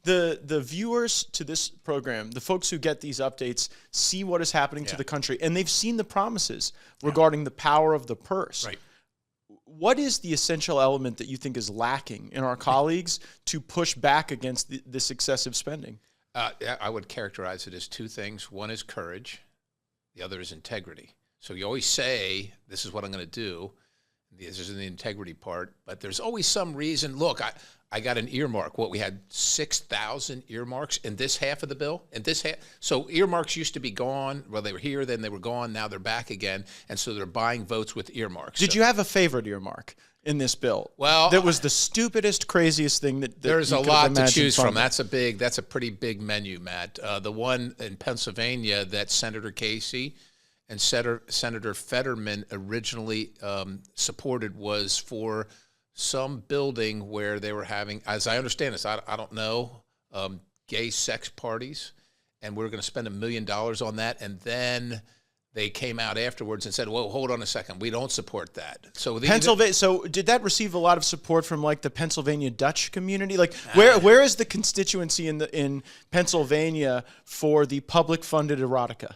The viewers to this program, the folks who get these updates, see what is happening to the country, and they've seen the promises regarding the power of the purse. Right. What is the essential element that you think is lacking in our colleagues to push back against this excessive spending? I would characterize it as two things. One is courage. The other is integrity. So you always say, this is what I'm going to do. This is the integrity part. But there's always some reason. Look, I got an earmark. We had 6,000 earmarks in this half of the bill. In this half, so earmarks used to be gone. Well, they were here, then they were gone. Now they're back again. And so they're buying votes with earmarks. Did you have a favorite earmark in this bill? Well, that was the stupidest, craziest thing that there's you a could lot have to imagined choose from. funding. That's a pretty big menu, Matt. The one in Pennsylvania that Senator Casey and Senator Fetterman originally supported was for some building where they were having, as I understand this, I don't know, gay sex parties, and we were going to spend $1 million on that, and then they came out afterwards and said, "Well, hold on a second, we don't support that." So Pennsylvania. So did that receive a lot of support from like the Pennsylvania Dutch community? Like where is the constituency in Pennsylvania for the public funded erotica?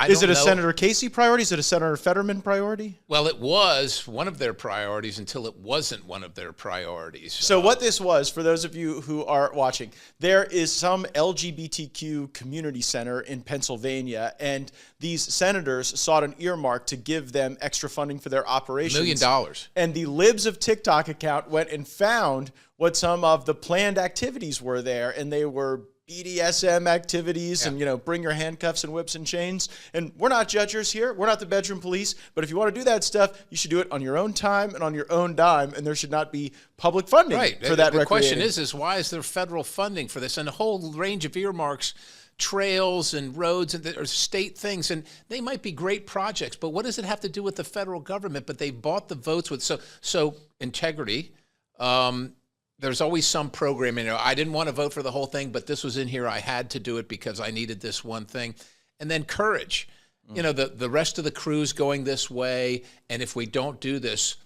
Is it a Senator Casey priority? Is it a Senator Fetterman priority? Well, it was one of their priorities until it wasn't one of their priorities. So what this was, for those of you who are watching, there is some LGBTQ community center in Pennsylvania, and these senators sought an earmark to give them extra funding for their operations. $1 million. And the Libs of TikTok account went and found what some of the planned activities were there, and they were BDSM activities and, bring your handcuffs and whips and chains. And we're not judges here. We're not the bedroom police. But if you want to do that stuff, you should do it on your own time and on your own dime. And there should not be public funding for that. The question is why is there federal funding for this? And a whole range of earmarks, trails and roads and or state things. And they might be great projects. But what does it have to do with the federal government? But they bought the votes with. So integrity. There's always some programming. I didn't want to vote for the whole thing, but this was in here. I had to do it because I needed this one thing. And then courage. The rest of the crew's going this way, and if we don't do this,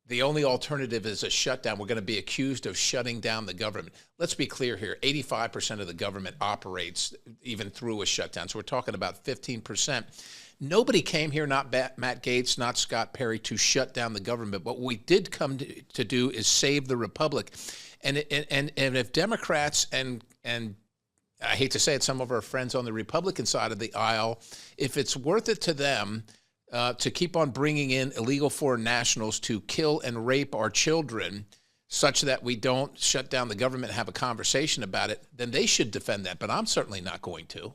the only alternative is a shutdown. We're going to be accused of shutting down the government. Let's be clear here. 85% of the government operates even through a shutdown. So we're talking about 15%. Nobody came here, not Matt Gaetz, not Scott Perry, to shut down the government. What we did come to do is save the republic. And if Democrats and I hate to say it, some of our friends on the Republican side of the aisle, if it's worth it to them to keep on bringing in illegal foreign nationals to kill and rape our children such that we don't shut down the government and have a conversation about it, then they should defend that. But I'm certainly not going to.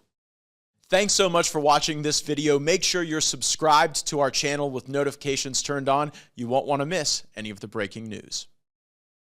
Thanks so much for watching this video. Make sure you're subscribed to our channel with notifications turned on. You won't want to miss any of the breaking news.